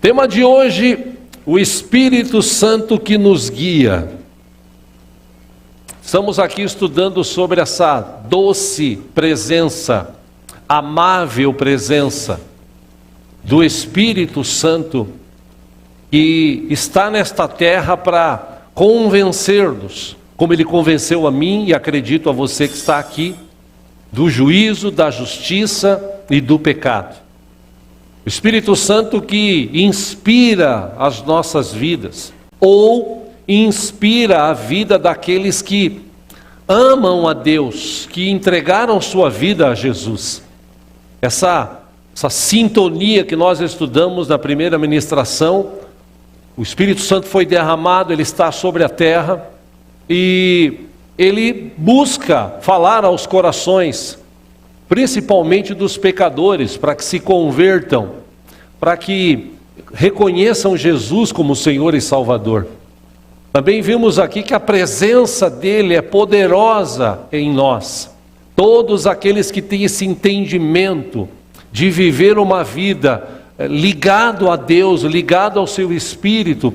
Tema de hoje, o Espírito Santo que nos guia. Estamos aqui estudando sobre essa doce presença, amável presença do Espírito Santo que está nesta terra para convencer-nos, como Ele convenceu a mim e acredito a você que está aqui, do juízo, da justiça e do pecado. O Espírito Santo que inspira as nossas vidas, ou inspira a vida daqueles que amam a Deus, que entregaram sua vida a Jesus. Essa sintonia que nós estudamos na primeira ministração, o Espírito Santo foi derramado, ele está sobre a terra, e ele busca falar aos corações, principalmente dos pecadores, para que se convertam, para que reconheçam Jesus como Senhor e Salvador. Também vimos aqui que a presença dele é poderosa em nós. Todos aqueles que têm esse entendimento de viver uma vida ligado a Deus, ligado ao seu Espírito,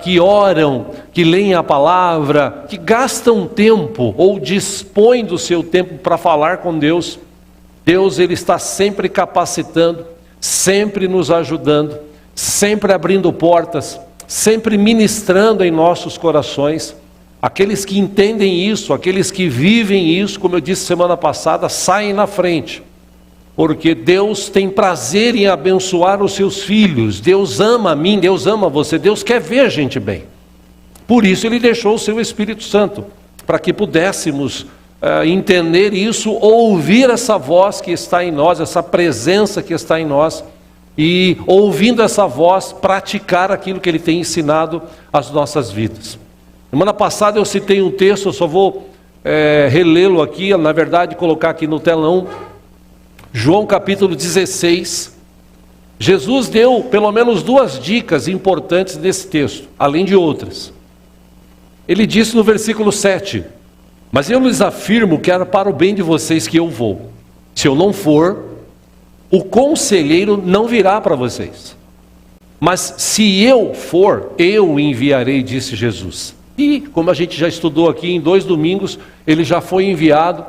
que oram, que leem a palavra, que gastam tempo ou dispõem do seu tempo para falar com Deus. Deus, ele está sempre capacitando, sempre nos ajudando, sempre abrindo portas, sempre ministrando em nossos corações. Aqueles que entendem isso, aqueles que vivem isso, como eu disse semana passada, saem na frente. Porque Deus tem prazer em abençoar os seus filhos. Deus ama a mim, Deus ama você, Deus quer ver a gente bem. Por isso Ele deixou o seu Espírito Santo, para que pudéssemos entender isso, ouvir essa voz que está em nós, essa presença que está em nós, e ouvindo essa voz, praticar aquilo que Ele tem ensinado às nossas vidas. Semana passada eu citei um texto, eu só vou relê-lo aqui, na verdade colocar aqui no telão, João capítulo 16, Jesus deu pelo menos duas dicas importantes nesse texto, além de outras. Ele disse no versículo 7, mas eu lhes afirmo que era para o bem de vocês que eu vou. Se eu não for, o conselheiro não virá para vocês. Mas se eu for, eu enviarei, disse Jesus. E como a gente já estudou aqui em 2 domingos, ele já foi enviado.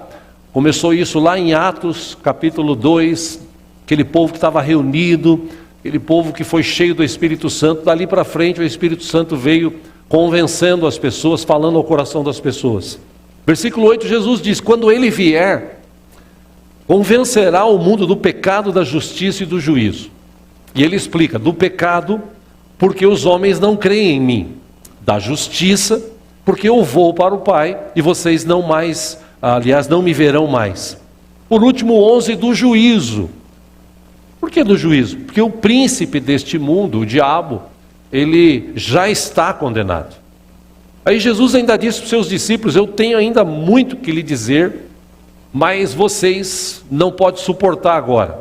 Começou isso lá em Atos, capítulo 2, aquele povo que estava reunido, aquele povo que foi cheio do Espírito Santo. Dali para frente o Espírito Santo veio convencendo as pessoas, falando ao coração das pessoas. Versículo 8, Jesus diz, quando ele vier, convencerá o mundo do pecado, da justiça e do juízo. E ele explica, do pecado, porque os homens não creem em mim. Da justiça, porque eu vou para o Pai e vocês não me verão mais. Por último, 11, do juízo. Por que do juízo? Porque o príncipe deste mundo, o diabo, ele já está condenado. Aí Jesus ainda disse para os seus discípulos, eu tenho ainda muito que lhe dizer, mas vocês não podem suportar agora.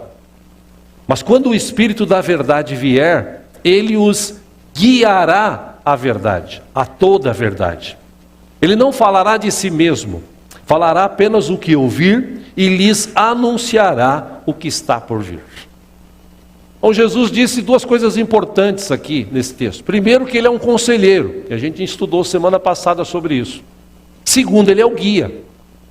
Mas quando o Espírito da verdade vier, ele os guiará à verdade, a toda a verdade. Ele não falará de si mesmo, falará apenas o que ouvir e lhes anunciará o que está por vir. Então Jesus disse duas coisas importantes aqui nesse texto. Primeiro, que ele é um conselheiro, e a gente estudou semana passada sobre isso. Segundo, ele é o guia.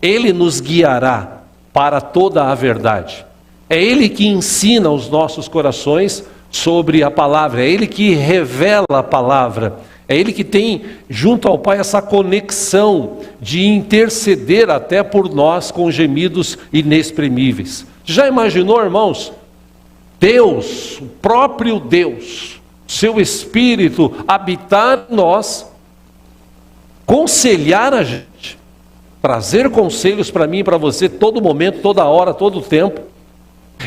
Ele nos guiará para toda a verdade. É ele que ensina os nossos corações sobre a palavra, é ele que revela a palavra. É ele que tem junto ao Pai essa conexão de interceder até por nós com gemidos inexprimíveis. Já imaginou, irmãos? Deus, o próprio Deus, seu Espírito habitar em nós, conselhar a gente, trazer conselhos para mim e para você todo momento, toda hora, todo tempo,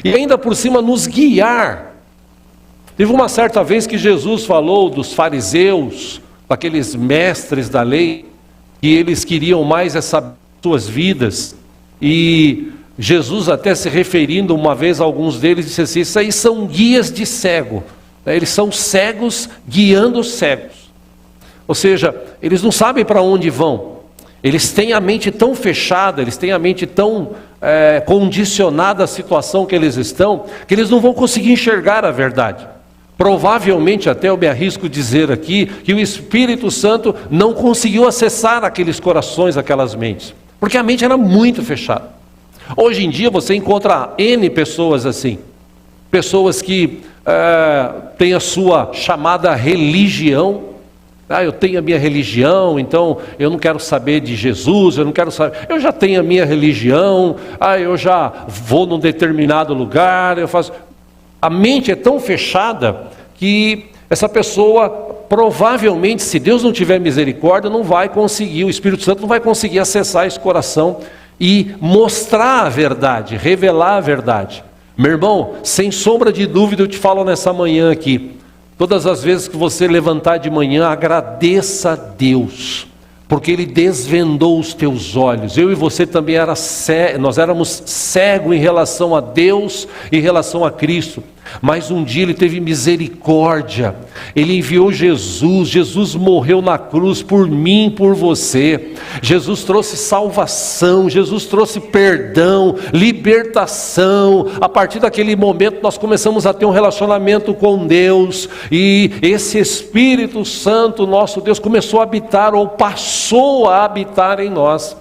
e ainda por cima nos guiar. Teve uma certa vez que Jesus falou dos fariseus, daqueles mestres da lei, que eles queriam mais suas vidas, e Jesus, até se referindo uma vez a alguns deles, disse assim: isso aí são guias de cego, eles são cegos guiando os cegos. Ou seja, eles não sabem para onde vão, eles têm a mente tão fechada, eles têm a mente tão condicionada à situação que eles estão, que eles não vão conseguir enxergar a verdade. Provavelmente, até eu me arrisco dizer aqui, que o Espírito Santo não conseguiu acessar aqueles corações, aquelas mentes, porque a mente era muito fechada. Hoje em dia você encontra N pessoas assim, pessoas que têm a sua chamada religião. Eu tenho a minha religião, então eu não quero saber de Jesus, eu já tenho a minha religião, eu já vou num determinado lugar, A mente é tão fechada que essa pessoa, provavelmente, se Deus não tiver misericórdia, não vai conseguir, o Espírito Santo não vai conseguir acessar esse coração e mostrar a verdade, revelar a verdade. Meu irmão, sem sombra de dúvida, eu te falo nessa manhã aqui, todas as vezes que você levantar de manhã, agradeça a Deus, porque Ele desvendou os teus olhos. Eu e você também nós éramos cegos em relação a Deus, em relação a Cristo, mas um dia Ele teve misericórdia, Ele enviou Jesus, Jesus morreu na cruz por mim, por você, Jesus trouxe salvação, Jesus trouxe perdão, libertação. A partir daquele momento nós começamos a ter um relacionamento com Deus, e esse Espírito Santo, nosso Deus, começou a habitar, ou passou a habitar em nós,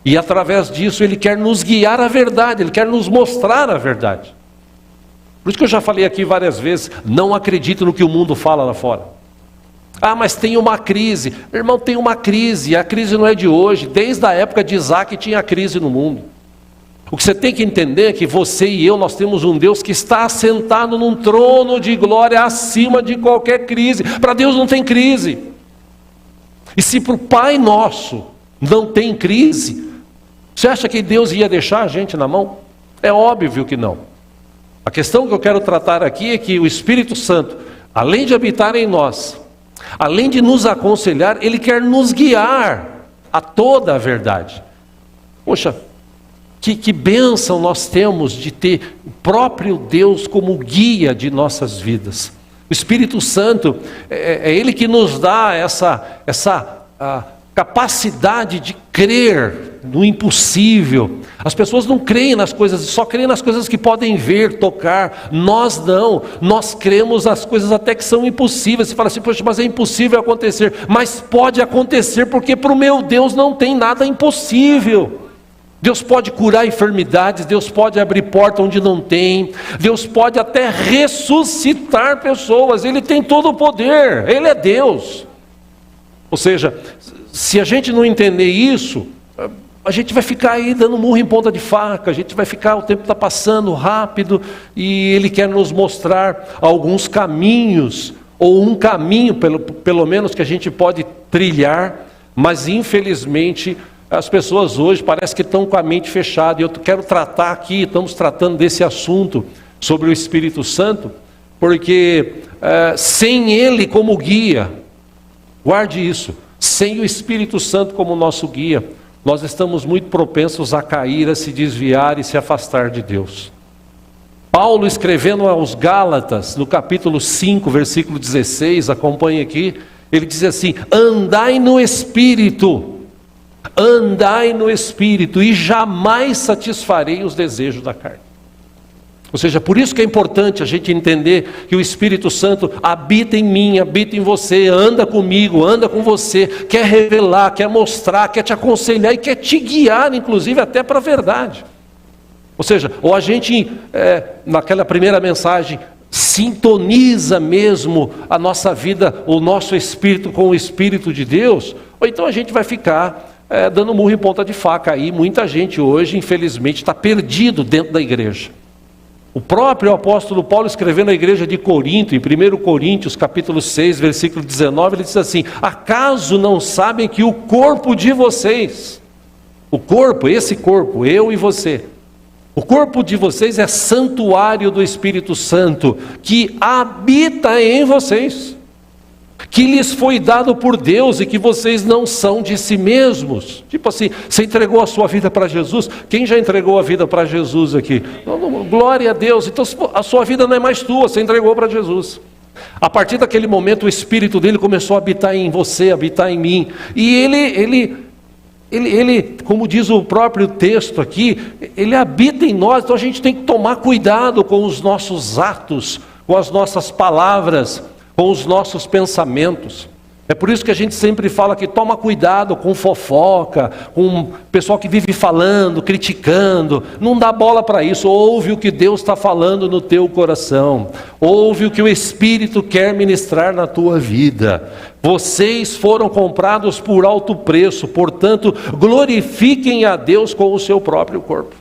e através disso Ele quer nos guiar à verdade, Ele quer nos mostrar a verdade. Por isso que eu já falei aqui várias vezes, não acredito no que o mundo fala lá fora. Mas tem uma crise. Meu irmão, tem uma crise, e a crise não é de hoje, desde a época de Isaac tinha crise no mundo. O que você tem que entender é que você e eu, nós temos um Deus que está assentado num trono de glória acima de qualquer crise. Para Deus não tem crise. E se para o Pai Nosso não tem crise, você acha que Deus ia deixar a gente na mão? É óbvio que não. A questão que eu quero tratar aqui é que o Espírito Santo, além de habitar em nós, além de nos aconselhar, Ele quer nos guiar a toda a verdade. Poxa, que bênção nós temos de ter o próprio Deus como guia de nossas vidas. O Espírito Santo, é Ele que nos dá essa capacidade de crer no impossível. As pessoas não creem nas coisas, só creem nas coisas que podem ver, tocar. Nós não, nós cremos nas coisas até que são impossíveis. Você fala assim: poxa, mas é impossível acontecer. Mas pode acontecer, porque para o meu Deus não tem nada impossível. Deus pode curar enfermidades, Deus pode abrir porta onde não tem, Deus pode até ressuscitar pessoas. Ele tem todo o poder, Ele é Deus. Ou seja, se a gente não entender isso, a gente vai ficar aí dando murro em ponta de faca, a gente vai ficar, o tempo está passando rápido, e Ele quer nos mostrar alguns caminhos, ou um caminho pelo menos que a gente pode trilhar, mas infelizmente as pessoas hoje parece que estão com a mente fechada. E eu quero tratar aqui, estamos tratando desse assunto sobre o Espírito Santo, porque sem Ele como guia, guarde isso, sem o Espírito Santo como nosso guia, nós estamos muito propensos a cair, a se desviar e se afastar de Deus. Paulo, escrevendo aos Gálatas, no capítulo 5, versículo 16, acompanhe aqui, ele diz assim: andai no Espírito, e jamais satisfarei os desejos da carne. Ou seja, por isso que é importante a gente entender que o Espírito Santo habita em mim, habita em você, anda comigo, anda com você, quer revelar, quer mostrar, quer te aconselhar e quer te guiar, inclusive até para a verdade. Ou seja, ou a gente, naquela primeira mensagem, sintoniza mesmo a nossa vida, o nosso espírito com o Espírito de Deus, ou então a gente vai ficar dando murro em ponta de faca. Aí muita gente hoje, infelizmente, está perdido dentro da igreja. O próprio apóstolo Paulo, escrevendo à igreja de Corinto, em 1 Coríntios capítulo 6, versículo 19, ele diz assim: acaso não sabem que o corpo de vocês, o corpo, esse corpo, eu e você, o corpo de vocês é santuário do Espírito Santo, que habita em vocês. que lhes foi dado por Deus e que vocês não são de si mesmos. Tipo assim, você entregou a sua vida para Jesus? Quem já entregou a vida para Jesus aqui? Glória a Deus. Então a sua vida não é mais tua, você entregou para Jesus. A partir daquele momento o Espírito dele começou a habitar em você, habitar em mim. E ele, como diz o próprio texto aqui, ele habita em nós. Então a gente tem que tomar cuidado com os nossos atos, com as nossas palavras, com os nossos pensamentos. É por isso que a gente sempre fala que toma cuidado com fofoca, com o pessoal que vive falando, criticando. Não dá bola para isso. Ouve o que Deus está falando no teu coração. Ouve o que o Espírito quer ministrar na tua vida. Vocês foram comprados por alto preço, portanto, glorifiquem a Deus com o seu próprio corpo.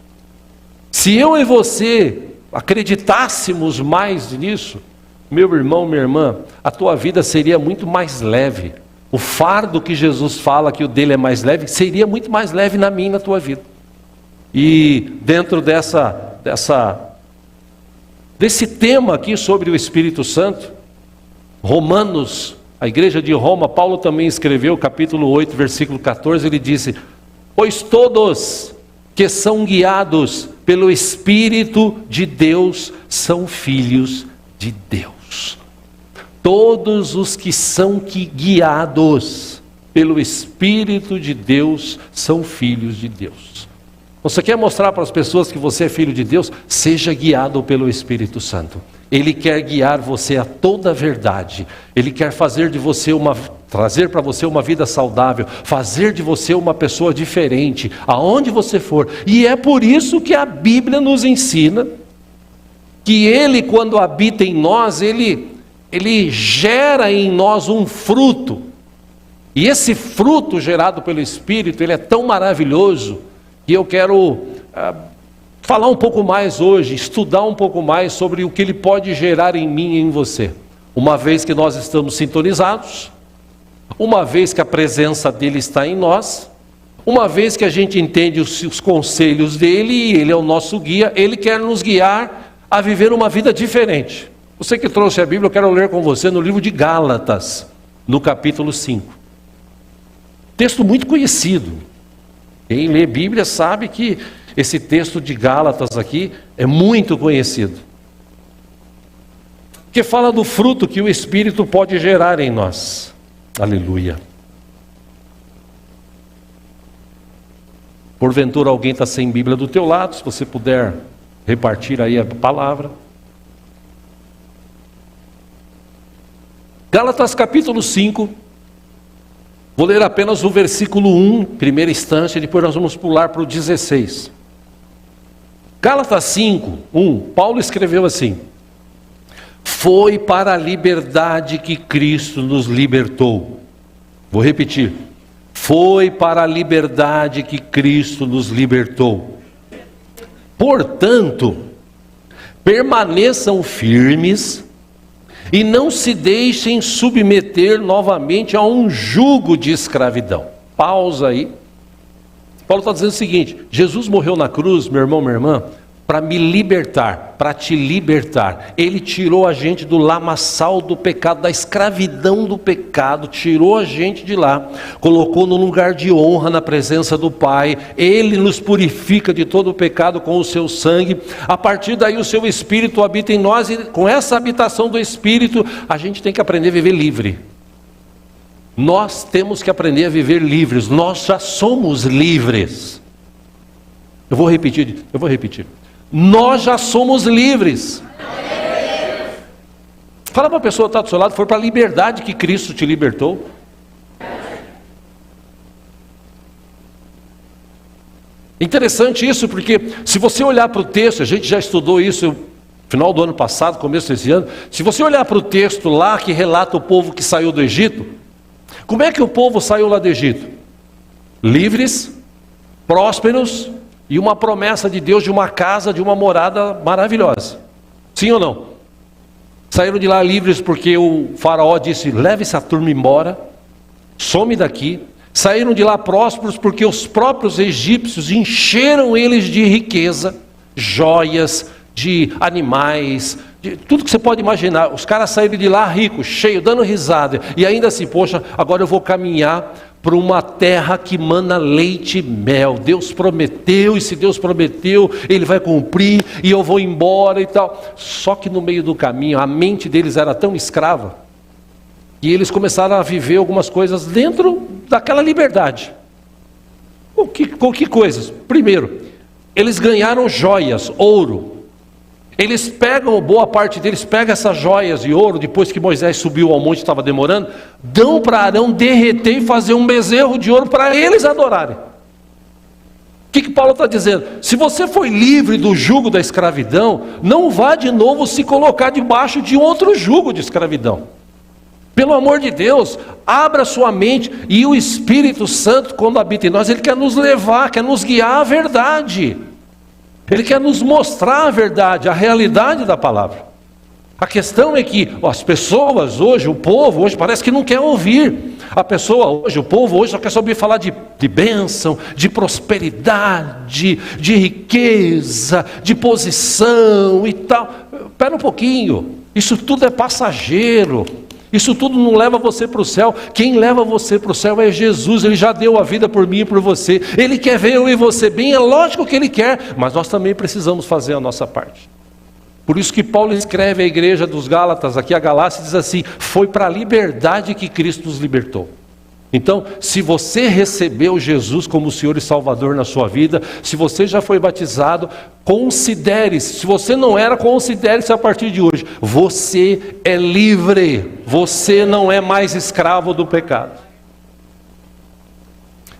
Se eu e você acreditássemos mais nisso, meu irmão, minha irmã, a tua vida seria muito mais leve. O fardo que Jesus fala que o dele é mais leve, seria muito mais leve na minha e na tua vida. E dentro desse tema aqui sobre o Espírito Santo, Romanos, a igreja de Roma, Paulo também escreveu, capítulo 8, versículo 14, ele disse: pois todos que são guiados pelo Espírito de Deus são filhos de Deus. Todos os que são guiados pelo Espírito de Deus são filhos de Deus. Você quer mostrar para as pessoas que você é filho de Deus? Seja guiado pelo Espírito Santo. Ele quer guiar você a toda a verdade. Ele quer fazer de você trazer para você uma vida saudável, fazer de você uma pessoa diferente, aonde você for. E é por isso que a Bíblia nos ensina que Ele, quando habita em nós, Ele gera em nós um fruto. E esse fruto gerado pelo Espírito, ele é tão maravilhoso, que eu quero falar um pouco mais hoje, estudar um pouco mais sobre o que ele pode gerar em mim e em você. Uma vez que nós estamos sintonizados, uma vez que a presença dele está em nós, uma vez que a gente entende os conselhos dele e ele é o nosso guia, ele quer nos guiar a viver uma vida diferente. Você que trouxe a Bíblia, eu quero ler com você no livro de Gálatas, no capítulo 5. Texto muito conhecido. Quem lê Bíblia sabe que esse texto de Gálatas aqui é muito conhecido. Que fala do fruto que o Espírito pode gerar em nós. Aleluia. Porventura alguém está sem Bíblia do teu lado, se você puder repartir aí a palavra. Gálatas capítulo 5, vou ler apenas o versículo 1, primeira instância, depois nós vamos pular para o 16. Gálatas 5, 1, Paulo escreveu assim: foi para a liberdade que Cristo nos libertou. Vou repetir: foi para a liberdade que Cristo nos libertou. Portanto, permaneçam firmes e não se deixem submeter novamente a um jugo de escravidão. Pausa aí. Paulo está dizendo o seguinte: Jesus morreu na cruz, meu irmão, minha irmã, para me libertar, para te libertar. Ele tirou a gente do lamaçal do pecado, da escravidão do pecado, tirou a gente de lá, colocou num lugar de honra na presença do Pai. Ele nos purifica de todo o pecado com o seu sangue. A partir daí o seu Espírito habita em nós, e com essa habitação do Espírito a gente tem que aprender a viver livre. Nós temos que aprender a viver livres. Nós já somos livres. Eu vou repetir. Nós já somos livres. Fala para a pessoa que está do seu lado: foi para a liberdade que Cristo te libertou. Interessante isso, porque se você olhar para o texto, a gente já estudou isso no final do ano passado, começo desse ano. Se você olhar para o texto lá que relata o povo que saiu do Egito, como é que o povo saiu lá do Egito? Livres, prósperos, e uma promessa de Deus de uma casa, de uma morada maravilhosa. Sim ou não? Saíram de lá livres porque o faraó disse: leve essa turma embora, some daqui. Saíram de lá prósperos porque os próprios egípcios encheram eles de riqueza, joias, de animais, de tudo que você pode imaginar. Os caras saíram de lá ricos, cheios, dando risada. E ainda assim, poxa, agora eu vou caminhar para uma terra que mana leite e mel. Deus prometeu, e se Deus prometeu, Ele vai cumprir, e eu vou embora e tal. Só que no meio do caminho, a mente deles era tão escrava, que eles começaram a viver algumas coisas dentro daquela liberdade. Com que coisas? Primeiro, eles ganharam joias, ouro. Eles pegam, boa parte deles pega essas joias de ouro, depois que Moisés subiu ao monte, estava demorando, dão para Arão derreter e fazer um bezerro de ouro para eles adorarem. O que Paulo está dizendo? Se você foi livre do jugo da escravidão, não vá de novo se colocar debaixo de outro jugo de escravidão. Pelo amor de Deus, abra sua mente, e o Espírito Santo, quando habita em nós, Ele quer nos levar, quer nos guiar à verdade. Ele quer nos mostrar a verdade, a realidade da palavra. A questão é que as pessoas hoje, o povo hoje parece que não quer ouvir. O povo hoje só quer ouvir falar de bênção, de prosperidade, de riqueza, de posição e tal. Espera um pouquinho, isso tudo é passageiro. Isso tudo não leva você para o céu. Quem leva você para o céu é Jesus. Ele já deu a vida por mim e por você. Ele quer ver eu e você bem, é lógico que Ele quer, mas nós também precisamos fazer a nossa parte. Por isso que Paulo escreve à igreja dos Gálatas, aqui a Galácia, diz assim: foi para a liberdade que Cristo nos libertou. Então, se você recebeu Jesus como Senhor e Salvador na sua vida, se você já foi batizado, considere-se. Se você não era, considere-se a partir de hoje. Você é livre. Você não é mais escravo do pecado.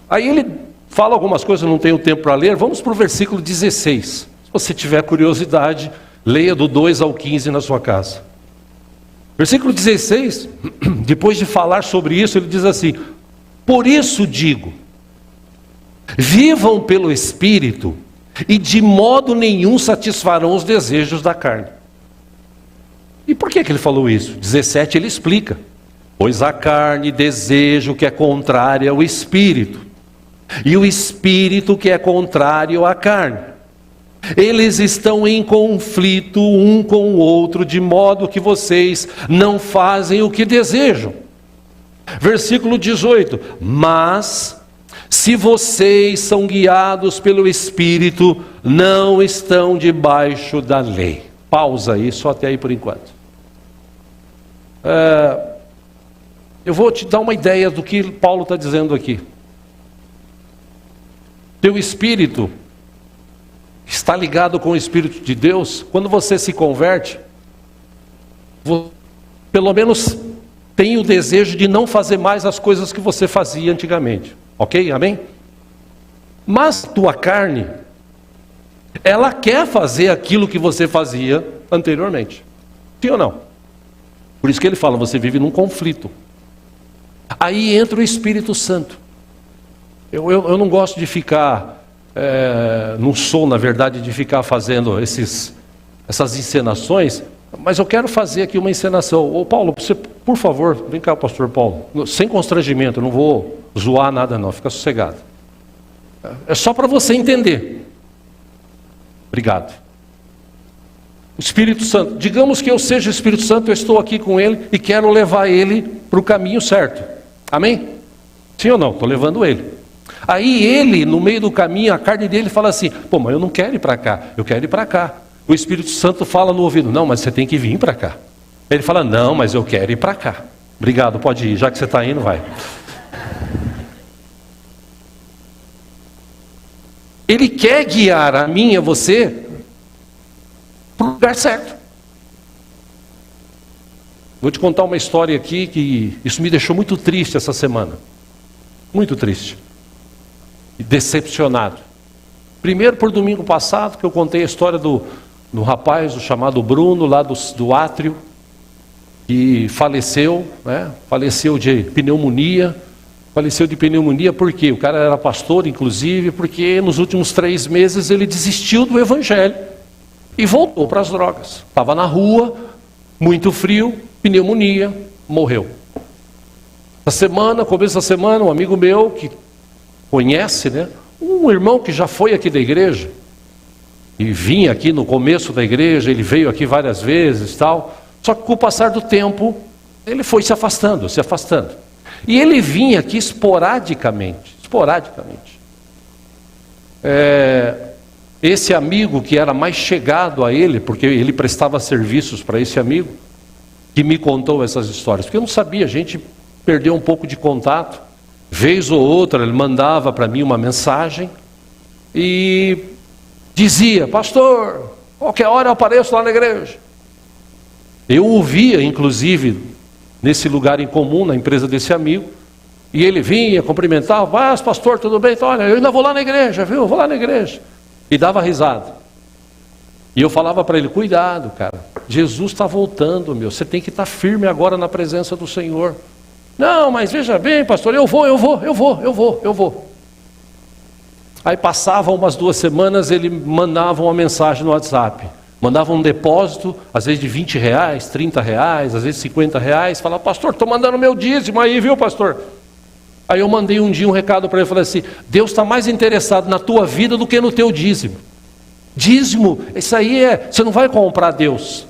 Aí ele fala algumas coisas, eu não tenho tempo para ler. Vamos para o versículo 16. Se você tiver curiosidade, leia do 2 ao 15 na sua casa. Versículo 16, depois de falar sobre isso, ele diz assim: por isso digo, vivam pelo Espírito, e de modo nenhum satisfarão os desejos da carne. E por que ele falou isso? 17 ele explica: pois a carne deseja o que é contrário ao Espírito, e o Espírito que é contrário à carne. Eles estão em conflito um com o outro, de modo que vocês não fazem o que desejam. Versículo 18: mas se vocês são guiados pelo Espírito, não estão debaixo da lei. Pausa aí, só até aí por enquanto. Eu vou te dar uma ideia do que Paulo está dizendo aqui. Teu espírito está ligado com o Espírito de Deus. Quando você se converte, pelo menos tem o desejo de não fazer mais as coisas que você fazia antigamente. Ok? Amém? Mas tua carne, ela quer fazer aquilo que você fazia anteriormente. Sim ou não? Por isso que ele fala, você vive num conflito. Aí entra o Espírito Santo. Eu não gosto de ficar, não sou na verdade de ficar fazendo essas encenações, mas eu quero fazer aqui uma encenação. Ô Paulo, você, por favor, vem cá, pastor Paulo, sem constrangimento, não vou zoar nada não, fica sossegado. É só para você entender. Obrigado. O Espírito Santo, digamos que eu seja o Espírito Santo, eu estou aqui com ele e quero levar ele para o caminho certo. Amém? Sim ou não? Estou levando ele. Aí ele, no meio do caminho, a carne dele fala assim: pô, mas eu não quero ir para cá, eu quero ir para cá. O Espírito Santo fala no ouvido: não, mas você tem que vir para cá. Ele fala: não, mas eu quero ir para cá. Obrigado, pode ir, já que você está indo, vai. Ele quer guiar a mim e a você para o lugar certo. Vou te contar uma história aqui que isso me deixou muito triste essa semana. Muito triste. E decepcionado. Primeiro por domingo passado, que eu contei a história do rapaz, o chamado Bruno, lá do átrio, que faleceu, né? Faleceu de pneumonia. Faleceu de pneumonia porque o cara era pastor, inclusive, porque nos últimos 3 meses ele desistiu do evangelho e voltou para as drogas. Estava na rua, muito frio, pneumonia, morreu. Essa semana, começo da semana, um amigo meu que conhece, né? Um irmão que já foi aqui da igreja, e vinha aqui no começo da igreja, ele veio aqui várias vezes, tal. Só que com o passar do tempo, ele foi se afastando. E ele vinha aqui esporadicamente. Esse amigo que era mais chegado a ele, porque ele prestava serviços para esse amigo, que me contou essas histórias, porque eu não sabia, a gente perdeu um pouco de contato. Vez ou outra ele mandava para mim uma mensagem e dizia: pastor, qualquer hora eu apareço lá na igreja. Eu ouvia, inclusive, nesse lugar em comum, na empresa desse amigo, e ele vinha, cumprimentava: pastor, tudo bem? Então, olha, eu ainda vou lá na igreja, viu? Eu vou lá na igreja. E dava risada. E eu falava para ele: cuidado, cara, Jesus está voltando, meu, você tem que estar firme agora na presença do Senhor. Não, mas veja bem, pastor, eu vou. Aí passavam umas 2 semanas, ele mandava uma mensagem no WhatsApp. Mandava um depósito, às vezes de R$20, R$30, às vezes R$50. Falava: pastor, estou mandando meu dízimo aí, viu, pastor? Aí eu mandei um dia um recado para ele, falei assim: Deus está mais interessado na tua vida do que no teu dízimo. Dízimo, isso aí você não vai comprar Deus.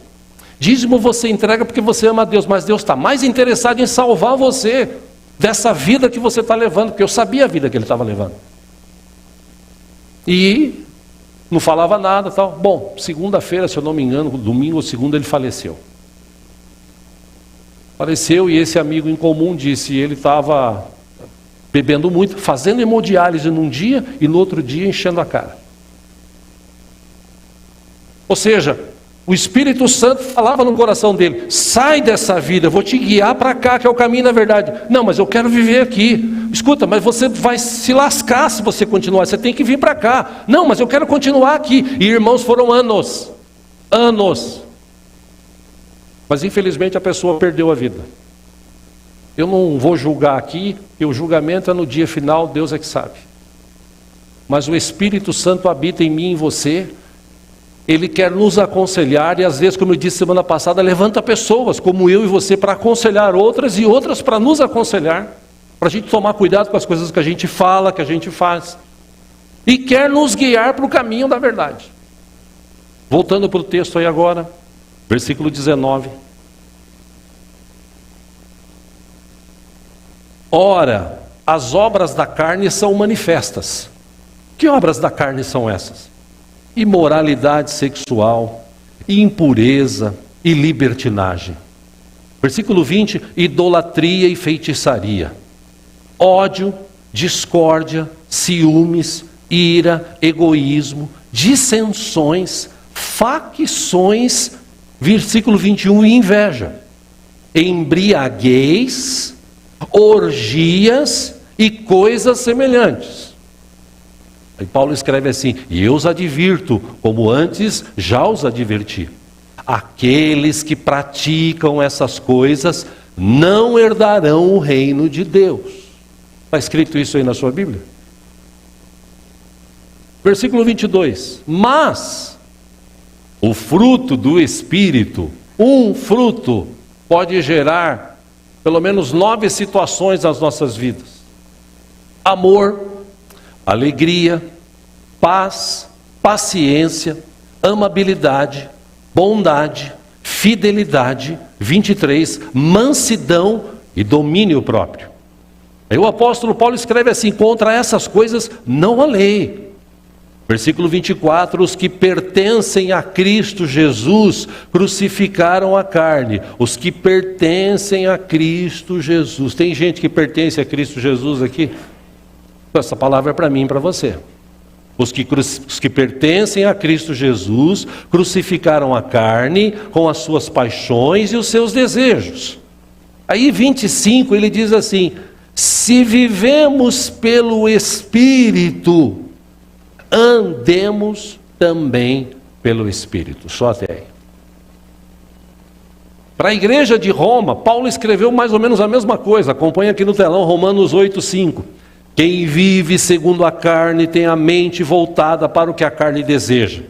Dízimo você entrega porque você ama a Deus, mas Deus está mais interessado em salvar você dessa vida que você está levando, porque eu sabia a vida que ele estava levando. E não falava nada, tal. Bom, segunda-feira, se eu não me engano, domingo ou segunda, ele faleceu. E esse amigo em comum disse: ele estava bebendo muito, fazendo hemodiálise num dia e no outro dia enchendo a cara. Ou seja, o Espírito Santo falava no coração dele: sai dessa vida, eu vou te guiar para cá, que é o caminho da verdade. Não, mas eu quero viver aqui. Escuta, mas você vai se lascar se você continuar, você tem que vir para cá. Não, mas eu quero continuar aqui. E irmãos, foram anos. Mas infelizmente a pessoa perdeu a vida. Eu não vou julgar aqui, porque o julgamento é no dia final, Deus é que sabe. Mas o Espírito Santo habita em mim e em você. Ele quer nos aconselhar e às vezes, como eu disse semana passada, levanta pessoas como eu e você para aconselhar outras e outras para nos aconselhar, para a gente tomar cuidado com as coisas que a gente fala, que a gente faz, e quer nos guiar para o caminho da verdade. Voltando para o texto aí agora, versículo 19. Ora, as obras da carne são manifestas. Que obras da carne são essas? Imoralidade sexual, impureza e libertinagem. Versículo 20: idolatria e feitiçaria, ódio, discórdia, ciúmes, ira, egoísmo, dissensões, facções. Versículo 21: inveja, embriaguez, orgias e coisas semelhantes. Aí Paulo escreve assim: e eu os advirto, como antes já os adverti. Aqueles que praticam essas coisas não herdarão o reino de Deus. Está escrito isso aí na sua Bíblia? Versículo 22. Mas o fruto do Espírito, um fruto, pode gerar pelo menos 9 situações nas nossas vidas: amor, alegria, paz, paciência, amabilidade, bondade, fidelidade, 23, mansidão e domínio próprio. Aí o apóstolo Paulo escreve assim: contra essas coisas não há lei. Versículo 24: os que pertencem a Cristo Jesus crucificaram a carne. Os que pertencem a Cristo Jesus. Tem gente que pertence a Cristo Jesus aqui? Essa palavra é para mim e para você. Os que pertencem a Cristo Jesus crucificaram a carne com as suas paixões e os seus desejos. Aí 25 ele diz assim: se vivemos pelo Espírito, andemos também pelo Espírito. Só até aí. Para a igreja de Roma, Paulo escreveu mais ou menos a mesma coisa. Acompanha aqui no telão, Romanos 8:5. Quem vive segundo a carne tem a mente voltada para o que a carne deseja.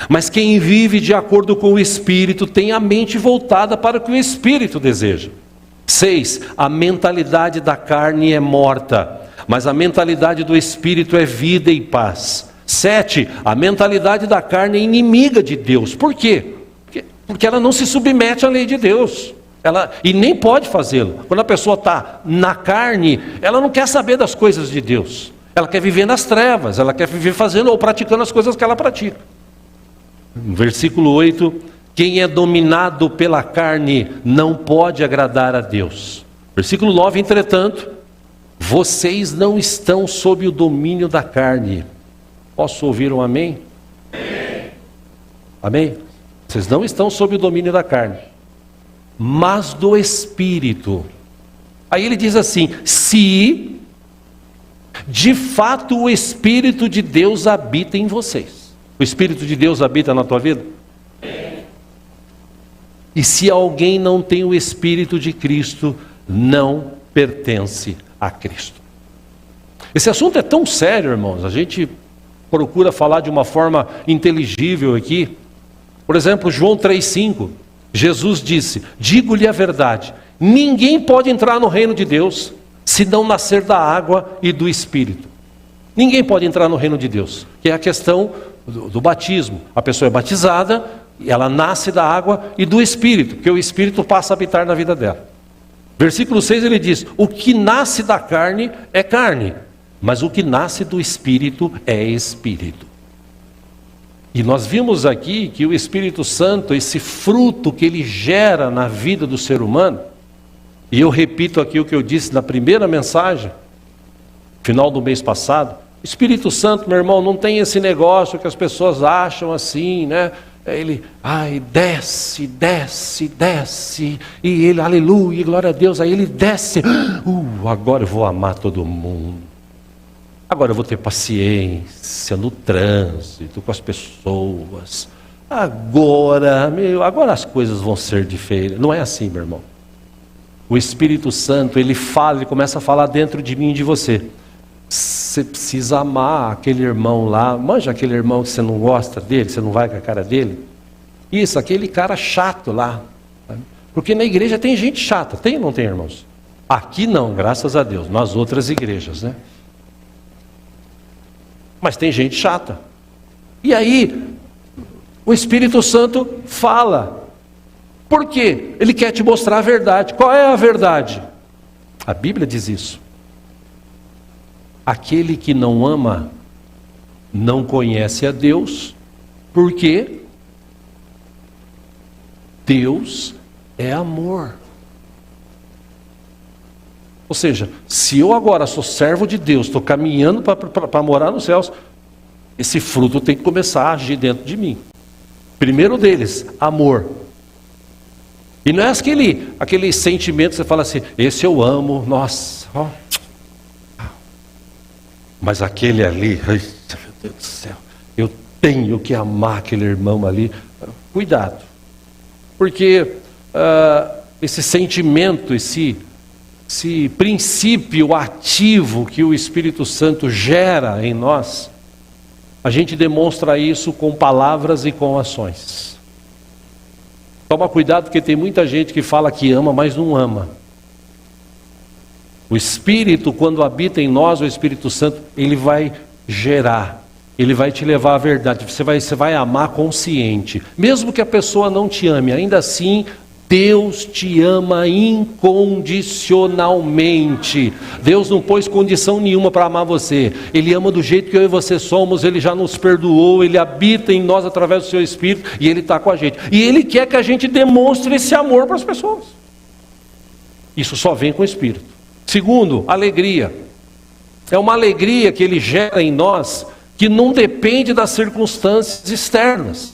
Mas quem vive de acordo com o Espírito tem a mente voltada para o que o Espírito deseja. 6. A mentalidade da carne é morta, mas a mentalidade do Espírito é vida e paz. 7, a mentalidade da carne é inimiga de Deus. Por quê? Porque ela não se submete à lei de Deus. E nem pode fazê-lo. Quando a pessoa está na carne, ela não quer saber das coisas de Deus. Ela quer viver nas trevas, ela quer viver fazendo ou praticando as coisas que ela pratica. Versículo 8, quem é dominado pela carne não pode agradar a Deus. Versículo 9, entretanto, vocês não estão sob o domínio da carne. Posso ouvir um amém? Amém? Vocês não estão sob o domínio da carne, mas do Espírito. Aí ele diz assim, se de fato o Espírito de Deus habita em vocês. O Espírito de Deus habita na tua vida? E se alguém não tem o Espírito de Cristo, não pertence a Cristo. Esse assunto é tão sério, irmãos, a gente procura falar de uma forma inteligível aqui. Por exemplo, João 3,5, Jesus disse, digo-lhe a verdade, ninguém pode entrar no reino de Deus, se não nascer da água e do Espírito. Ninguém pode entrar no reino de Deus, que é a questão do batismo. A pessoa é batizada, ela nasce da água e do Espírito, porque o Espírito passa a habitar na vida dela. Versículo 6 ele diz, o que nasce da carne é carne, mas o que nasce do Espírito é Espírito. E nós vimos aqui que o Espírito Santo, esse fruto que ele gera na vida do ser humano, e eu repito aqui o que eu disse na primeira mensagem, final do mês passado, Espírito Santo, meu irmão, não tem esse negócio que as pessoas acham assim, né? Ele, desce, desce, desce, e ele, aleluia, glória a Deus, aí ele desce, agora eu vou amar todo mundo, agora eu vou ter paciência no trânsito, com as pessoas, agora as coisas vão ser diferentes. Não é assim, meu irmão. O Espírito Santo, ele começa a falar dentro de mim e de você. Você precisa amar aquele irmão lá, manja aquele irmão que você não gosta dele, você não vai com a cara dele. Isso, aquele cara chato lá. Porque na igreja tem gente chata, tem ou não tem, irmãos? Aqui não, graças a Deus, nas outras igrejas, né? Mas tem gente chata. E aí, o Espírito Santo fala. Por quê? Ele quer te mostrar a verdade. Qual é a verdade? A Bíblia diz isso. Aquele que não ama, não conhece a Deus, porque Deus é amor. Ou seja, se eu agora sou servo de Deus, estou caminhando para morar nos céus, esse fruto tem que começar a agir dentro de mim. Primeiro deles, amor. E não é aquele sentimento que você fala assim, esse eu amo, nossa, ó. Mas aquele ali, ai, meu Deus do céu, eu tenho que amar aquele irmão ali. Cuidado, porque esse sentimento, esse princípio ativo que o Espírito Santo gera em nós, a gente demonstra isso com palavras e com ações. Toma cuidado, porque tem muita gente que fala que ama, mas não ama. O Espírito, quando habita em nós, o Espírito Santo, ele vai gerar, ele vai te levar à verdade, você vai amar consciente, mesmo que a pessoa não te ame, ainda assim, Deus te ama incondicionalmente. Deus não pôs condição nenhuma para amar você, Ele ama do jeito que eu e você somos, Ele já nos perdoou, Ele habita em nós através do seu Espírito, e Ele está com a gente, e Ele quer que a gente demonstre esse amor para as pessoas. Isso só vem com o Espírito. Segundo, alegria. É uma alegria que Ele gera em nós, que não depende das circunstâncias externas.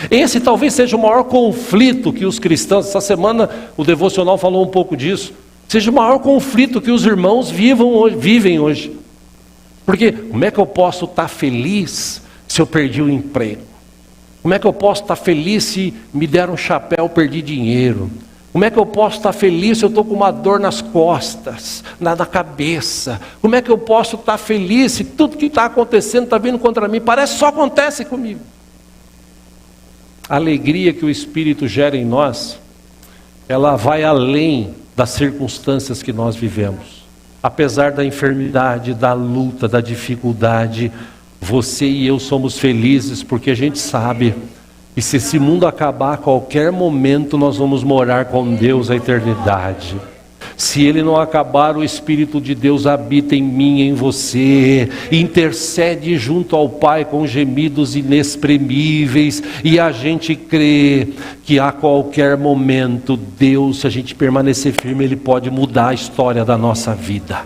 Esse talvez seja o maior conflito que os cristãos, essa semana o devocional falou um pouco disso, seja o maior conflito que os irmãos vivem hoje. Porque como é que eu posso estar feliz se eu perdi o emprego? Como é que eu posso estar feliz se me deram um chapéu, perdi dinheiro? Como é que eu posso estar feliz se eu estou com uma dor nas costas, na cabeça? Como é que eu posso estar feliz se tudo que está acontecendo está vindo contra mim? Parece que só acontece comigo. A alegria que o Espírito gera em nós, ela vai além das circunstâncias que nós vivemos. Apesar da enfermidade, da luta, da dificuldade, você e eu somos felizes porque a gente sabe que se esse mundo acabar a qualquer momento, nós vamos morar com Deus a eternidade. Se ele não acabar, o Espírito de Deus habita em mim, em você, intercede junto ao Pai com gemidos inexprimíveis, e a gente crê que a qualquer momento Deus, se a gente permanecer firme, Ele pode mudar a história da nossa vida.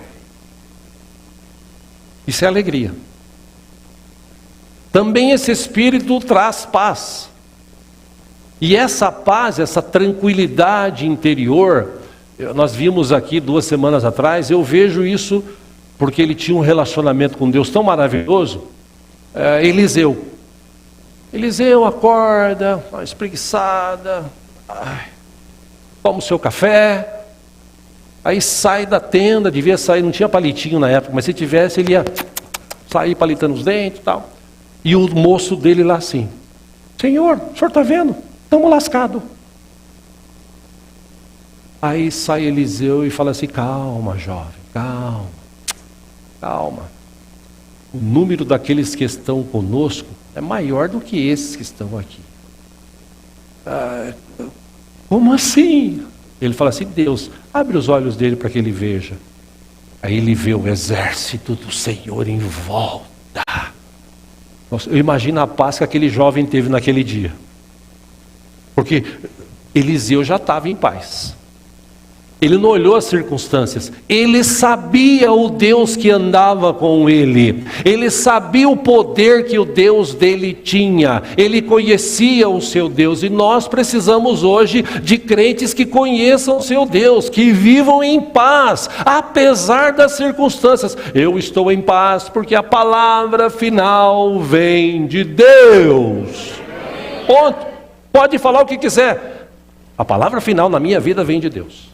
Isso é alegria. Também esse Espírito traz paz. E essa paz, essa tranquilidade interior, nós vimos aqui 2 semanas atrás, eu vejo isso porque ele tinha um relacionamento com Deus tão maravilhoso. Eliseu acorda, uma espreguiçada, toma o seu café, aí sai da tenda, devia sair, não tinha palitinho na época, mas se tivesse ele ia sair palitando os dentes e tal. E o moço dele lá assim: Senhor, o senhor está vendo? Estamos lascados. Aí sai Eliseu e fala assim: calma, jovem, calma. O número daqueles que estão conosco é maior do que esses que estão aqui. Como assim? Ele fala assim: Deus, abre os olhos dele para que ele veja. Aí ele vê o exército do Senhor em volta. Nossa, eu imagino a paz que aquele jovem teve naquele dia. Porque Eliseu já estava em paz. Ele não olhou as circunstâncias. Ele sabia o Deus que andava com ele. Ele sabia o poder que o Deus dele tinha. Ele conhecia o seu Deus. E nós precisamos hoje de crentes que conheçam o seu Deus, que vivam em paz, apesar das circunstâncias. Eu estou em paz porque a palavra final vem de Deus. Ponto. Pode falar o que quiser. A palavra final na minha vida vem de Deus.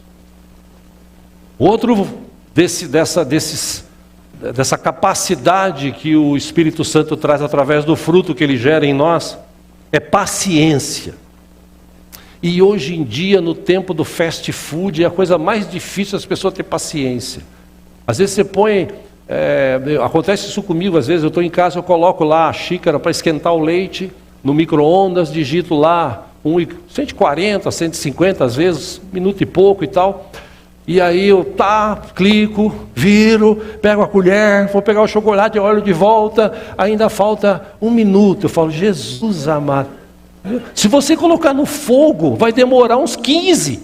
Outro dessa capacidade que o Espírito Santo traz através do fruto que ele gera em nós é paciência. E hoje em dia, no tempo do fast food, é a coisa mais difícil as pessoas terem paciência. Às vezes você põe, acontece isso comigo, às vezes eu estou em casa, eu coloco lá a xícara para esquentar o leite no micro-ondas, digito lá 140, 150 às vezes, minuto e pouco e tal. E aí eu clico, viro, pego a colher, vou pegar o chocolate e olho de volta, ainda falta 1 minuto. Eu falo: Jesus amado, se você colocar no fogo, vai demorar uns 15.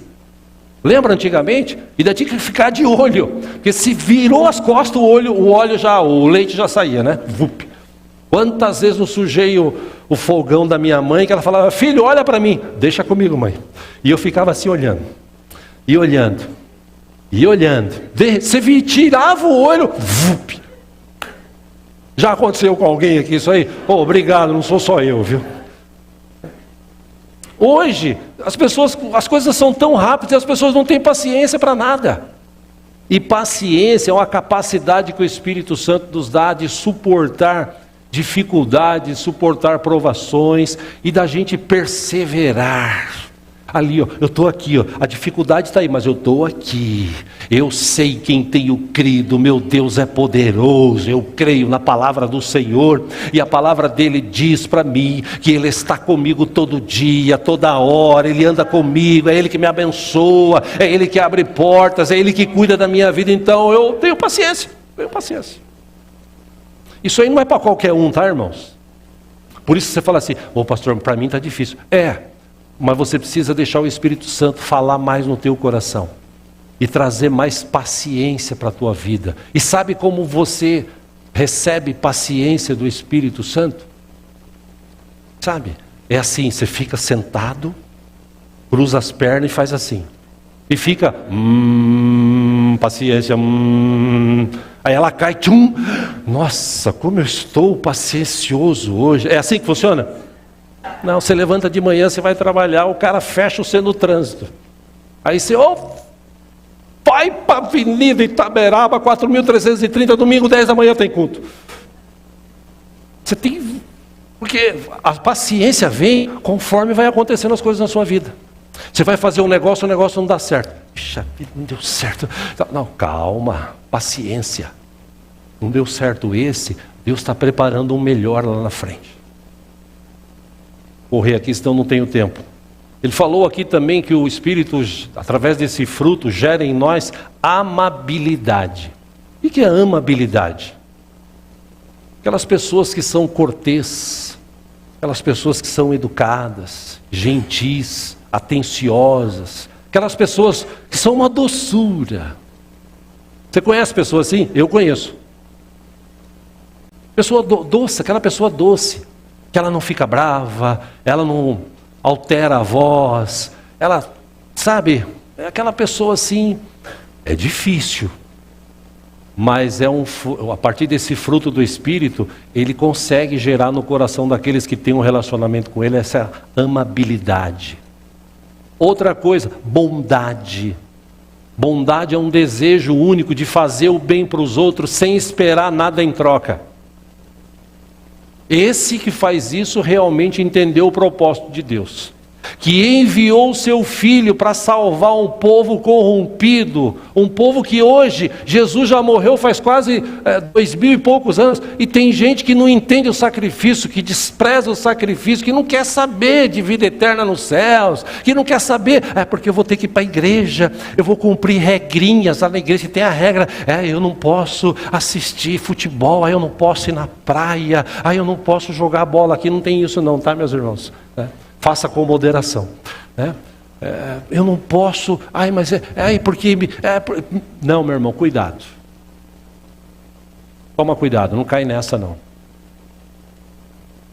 Lembra antigamente? E daí tinha que ficar de olho, porque se virou as costas, o leite já saía, né? Vup. Quantas vezes não sujei o fogão da minha mãe, que ela falava: filho, olha para mim. Deixa comigo, mãe. E eu ficava assim olhando, e olhando. Você tirava o olho, vup. Já aconteceu com alguém aqui isso aí? Obrigado, não sou só eu, viu? Hoje, as coisas são tão rápidas e as pessoas não têm paciência para nada. E paciência é uma capacidade que o Espírito Santo nos dá de suportar dificuldades, suportar provações e da gente perseverar. Ali, ó, eu estou aqui, ó, a dificuldade está aí, mas eu estou aqui. Eu sei quem tenho crido, meu Deus é poderoso. Eu creio na palavra do Senhor, e a palavra dele diz para mim que ele está comigo todo dia, toda hora. Ele anda comigo, é ele que me abençoa, é ele que abre portas, é ele que cuida da minha vida. Então eu tenho paciência. Isso aí não é para qualquer um, tá, irmãos? Por isso você fala assim: pastor, para mim está difícil. Mas você precisa deixar o Espírito Santo falar mais no teu coração e trazer mais paciência para a tua vida. E sabe como você recebe paciência do Espírito Santo? Sabe? É assim, você fica sentado, cruza as pernas e faz assim. E fica, paciência, Aí ela cai, tchum. Nossa, como eu estou paciencioso hoje. É assim que funciona? Não, você levanta de manhã, você vai trabalhar, o cara fecha você no trânsito. Aí você, vai para a Avenida Itaberaba, 4.330, domingo 10 da manhã tem culto. Você tem... Porque a paciência vem conforme vai acontecendo as coisas na sua vida. Você vai fazer um negócio, o negócio não dá certo. Puxa vida, não deu certo. Não, calma, paciência. Não deu certo esse, Deus está preparando um melhor lá na frente. Correr aqui, senão não tenho tempo. Ele falou aqui também que o Espírito, através desse fruto, gera em nós amabilidade. O que é amabilidade? Aquelas pessoas que são cortês, aquelas pessoas que são educadas, gentis, atenciosas, aquelas pessoas que são uma doçura. Você conhece pessoas assim? Eu conheço. Pessoa doce, aquela pessoa doce, que ela não fica brava, ela não altera a voz, ela, sabe, é aquela pessoa assim, é difícil, mas a partir desse fruto do Espírito, ele consegue gerar no coração daqueles que têm um relacionamento com ele essa amabilidade. Outra coisa, bondade. Bondade é um desejo único de fazer o bem para os outros sem esperar nada em troca. Esse que faz isso realmente entendeu o propósito de Deus, que enviou o seu Filho para salvar um povo corrompido, um povo que hoje, Jesus já morreu faz quase 2000 e poucos anos, e tem gente que não entende o sacrifício, que despreza o sacrifício, que não quer saber de vida eterna nos céus, que não quer saber, porque eu vou ter que ir para a igreja, eu vou cumprir regrinhas, lá na igreja tem a regra, eu não posso assistir futebol, eu não posso ir na praia, eu não posso jogar bola aqui, não tem isso não, tá, meus irmãos? Faça com moderação, né? Eu não posso, mas porque... Não, meu irmão, cuidado. Toma cuidado, não cai nessa não.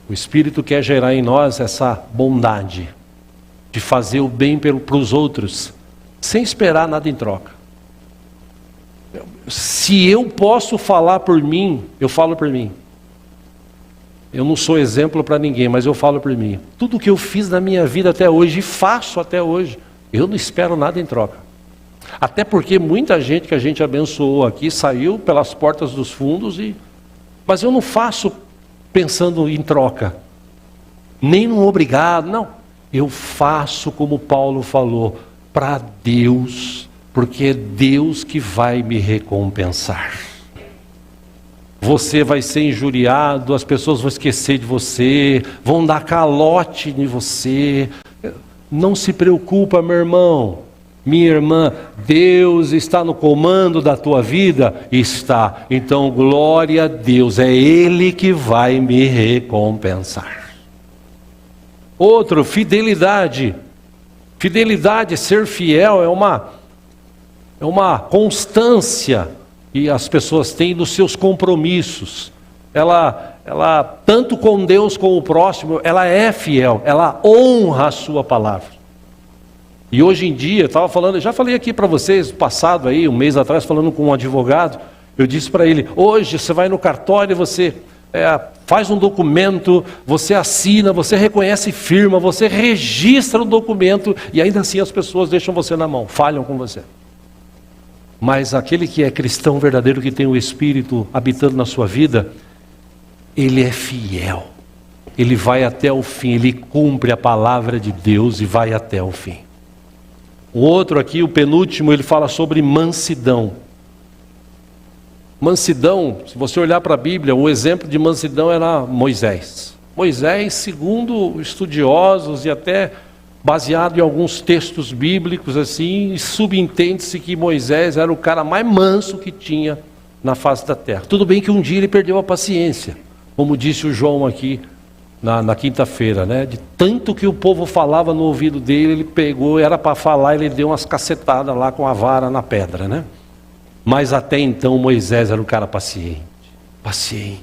O Espírito quer gerar em nós essa bondade, de fazer o bem para os outros, sem esperar nada em troca. Se eu posso falar por mim, eu falo por mim. Eu não sou exemplo para ninguém, mas eu falo por mim. Tudo que eu fiz na minha vida até hoje, e faço até hoje, eu não espero nada em troca. Até porque muita gente que a gente abençoou aqui saiu pelas portas dos fundos, mas eu não faço pensando em troca. Nem no obrigado, não. Eu faço como Paulo falou, para Deus, porque é Deus que vai me recompensar. Você vai ser injuriado, as pessoas vão esquecer de você, vão dar calote em você. Não se preocupa, meu irmão, minha irmã, Deus está no comando da tua vida? Está. Então, glória a Deus, é Ele que vai me recompensar. Outro, fidelidade. Fidelidade, ser fiel é uma constância que as pessoas têm nos seus compromissos. Ela tanto com Deus como o próximo, ela é fiel, ela honra a sua palavra. E hoje em dia, já falei aqui para vocês, passado aí, um mês atrás, falando com um advogado, eu disse para ele, hoje você vai no cartório, você faz um documento, você assina, você reconhece firma, você registra o documento, e ainda assim as pessoas deixam você na mão, falham com você. Mas aquele que é cristão verdadeiro, que tem o Espírito habitando na sua vida, ele é fiel. Ele vai até o fim, ele cumpre a palavra de Deus e vai até o fim. O outro aqui, o penúltimo, ele fala sobre mansidão. Mansidão, se você olhar para a Bíblia, o exemplo de mansidão era Moisés. Moisés, segundo estudiosos e até baseado em alguns textos bíblicos, assim, subentende-se que Moisés era o cara mais manso que tinha na face da terra. Tudo bem que um dia ele perdeu a paciência, como disse o João aqui na quinta-feira, né? De tanto que o povo falava no ouvido dele, ele pegou, era para falar, ele deu umas cacetadas lá com a vara na pedra, né? Mas até então Moisés era um cara paciente. Paciente.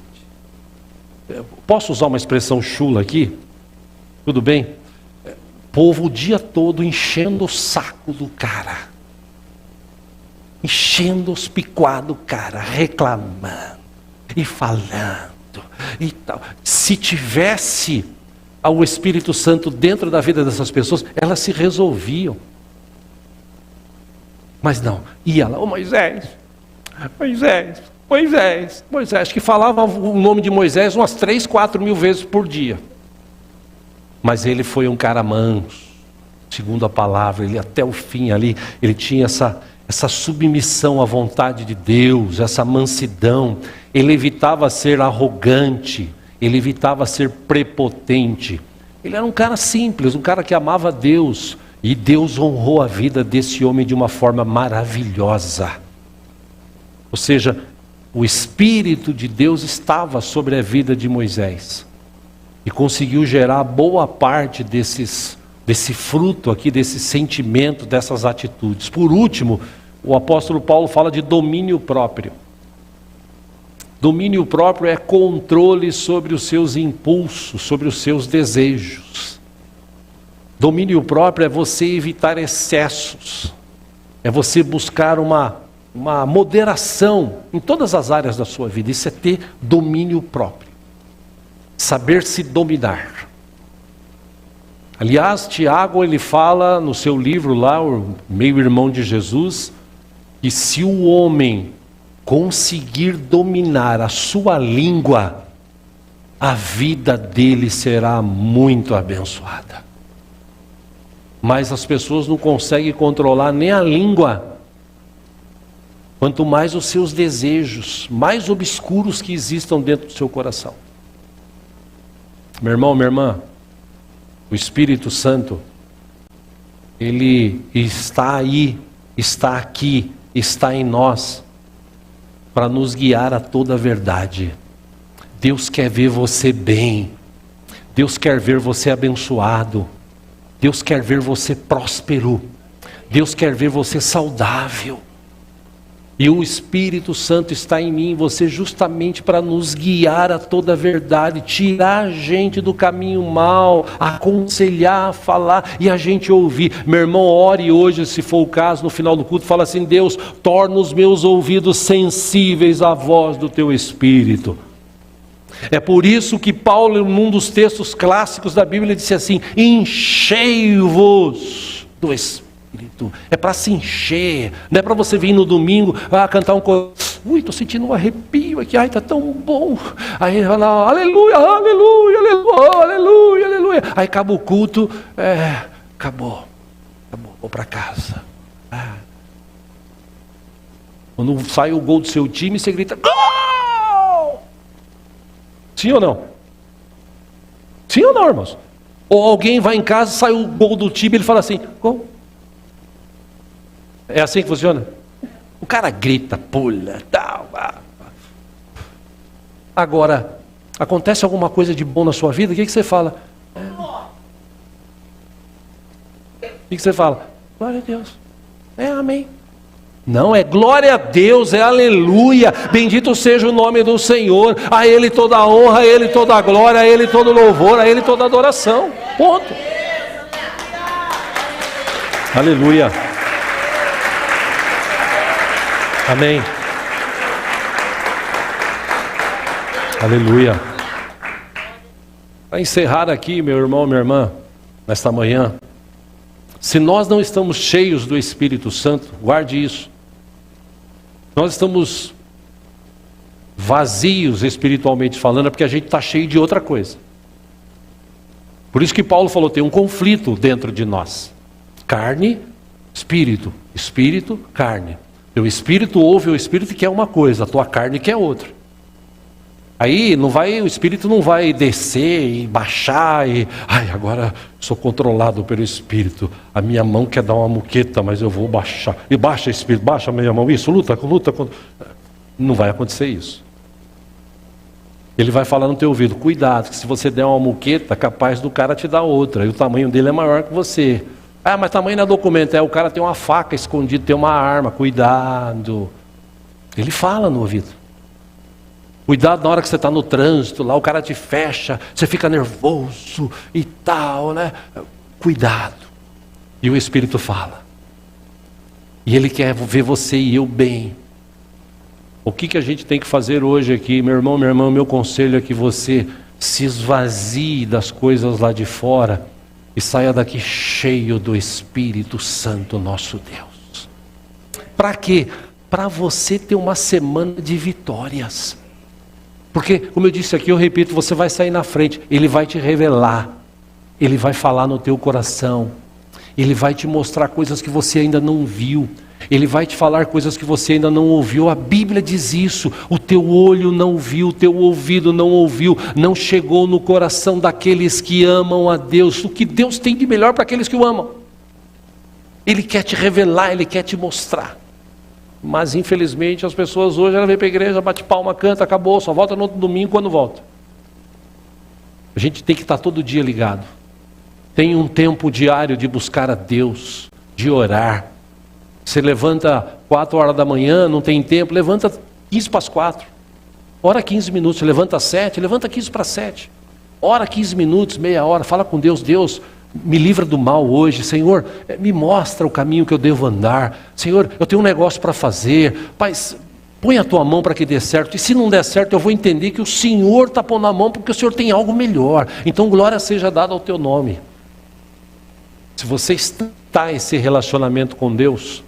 Posso usar uma expressão chula aqui? Tudo bem? Povo o dia todo enchendo o saco do cara, enchendo os picuá do cara, reclamando e falando e tal. Se tivesse o Espírito Santo dentro da vida dessas pessoas, elas se resolviam. Mas não, ia lá, Moisés, acho que falava o nome de Moisés umas 3, 4 mil vezes por dia. Mas ele foi um cara manso, segundo a palavra, ele até o fim ali, ele tinha essa submissão à vontade de Deus, essa mansidão. Ele evitava ser arrogante, ele evitava ser prepotente. Ele era um cara simples, um cara que amava Deus. E Deus honrou a vida desse homem de uma forma maravilhosa. Ou seja, o Espírito de Deus estava sobre a vida de Moisés. E conseguiu gerar boa parte desse fruto aqui, desse sentimento, dessas atitudes. Por último, o apóstolo Paulo fala de domínio próprio. Domínio próprio é controle sobre os seus impulsos, sobre os seus desejos. Domínio próprio é você evitar excessos. É você buscar uma moderação em todas as áreas da sua vida. Isso é ter domínio próprio. Saber se dominar. Aliás, Tiago, ele fala no seu livro lá, o meio-irmão de Jesus, que se o homem conseguir dominar a sua língua, a vida dele será muito abençoada. Mas as pessoas não conseguem controlar nem a língua, quanto mais os seus desejos, mais obscuros que existam dentro do seu coração. Meu irmão, minha irmã, o Espírito Santo, ele está aí, está aqui, está em nós, para nos guiar a toda a verdade. Deus quer ver você bem, Deus quer ver você abençoado, Deus quer ver você próspero, Deus quer ver você saudável. E o Espírito Santo está em mim e você justamente para nos guiar a toda a verdade, tirar a gente do caminho mau, aconselhar, falar e a gente ouvir. Meu irmão, ore hoje, se for o caso, no final do culto, fala assim: Deus, torna os meus ouvidos sensíveis à voz do Teu Espírito. É por isso que Paulo, num dos textos clássicos da Bíblia, disse assim: enchei-vos do Espírito. É para se encher, não é para você vir no domingo cantar um coro. Ui, estou sentindo um arrepio aqui, ai, está tão bom. Aí vai lá, aleluia, aleluia, aleluia, aleluia, aleluia. Aí acaba o culto, acabou, vou para casa. Quando sai o gol do seu time, você grita: gol! Sim ou não? Sim ou não, irmãos? Ou alguém vai em casa, sai o gol do time, ele fala assim: gol. É assim que funciona? O cara grita, pula, tal. Agora, acontece alguma coisa de bom na sua vida, o que você fala? O que você fala? Glória a Deus. Amém. Não, é glória a Deus, é aleluia. Bendito seja o nome do Senhor. A Ele toda a honra, a Ele toda a glória, a Ele todo louvor, a Ele toda a adoração. Ponto. Aleluia. Amém. Aleluia. Para encerrar aqui, meu irmão, minha irmã, nesta manhã, se nós não estamos cheios do Espírito Santo, guarde isso. Nós estamos vazios espiritualmente falando, é porque a gente está cheio de outra coisa. Por isso que Paulo falou, tem um conflito dentro de nós. Carne, espírito. Espírito, carne. Teu espírito ouve o espírito que é uma coisa, a tua carne quer outra. Aí o espírito não vai descer e baixar e... agora sou controlado pelo espírito. A minha mão quer dar uma muqueta, mas eu vou baixar. E baixa espírito, baixa a minha mão. Isso, luta. Não vai acontecer isso. Ele vai falar no teu ouvido: cuidado, que se você der uma muqueta, capaz do cara te dar outra. E o tamanho dele é maior que você. Mas tamanho não é documento. O cara tem uma faca escondida, tem uma arma. Cuidado. Ele fala no ouvido. Cuidado na hora que você está no trânsito, lá o cara te fecha, você fica nervoso e tal, né? Cuidado. E o Espírito fala. E Ele quer ver você e eu bem. O que a gente tem que fazer hoje aqui, meu irmão, minha irmã, meu conselho é que você se esvazie das coisas lá de fora e saia daqui cheio do Espírito Santo, nosso Deus. Para quê? Para você ter uma semana de vitórias. Porque, como eu disse aqui, eu repito, você vai sair na frente, Ele vai te revelar, Ele vai falar no teu coração, Ele vai te mostrar coisas que você ainda não viu. Ele vai te falar coisas que você ainda não ouviu. A Bíblia diz isso. O teu olho não viu, o teu ouvido não ouviu, não chegou no coração daqueles que amam a Deus. O que Deus tem de melhor para aqueles que o amam. Ele quer te revelar, Ele quer te mostrar. Mas infelizmente as pessoas hoje, ela vem para a igreja, bate palma, canta, acabou, só volta no outro domingo quando volta. A gente tem que estar todo dia ligado. Tem um tempo diário de buscar a Deus, de orar. Você levanta 4 horas da manhã, não tem tempo, levanta 15 para as 4. Ora 15 minutos, levanta às 7, levanta 15 para as 7. Ora 15 minutos, meia hora, fala com Deus. Deus, me livra do mal hoje. Senhor, me mostra o caminho que eu devo andar. Senhor, eu tenho um negócio para fazer. Pai, põe a tua mão para que dê certo. E se não der certo, eu vou entender que o Senhor está pondo a mão, porque o Senhor tem algo melhor. Então glória seja dada ao teu nome. Se você está esse relacionamento com Deus,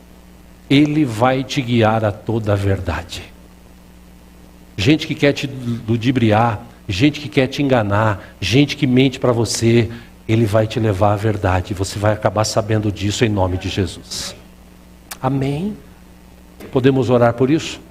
Ele vai te guiar a toda a verdade. Gente que quer te ludibriar, gente que quer te enganar, gente que mente para você, Ele vai te levar à verdade. Você vai acabar sabendo disso em nome de Jesus. Amém? Podemos orar por isso?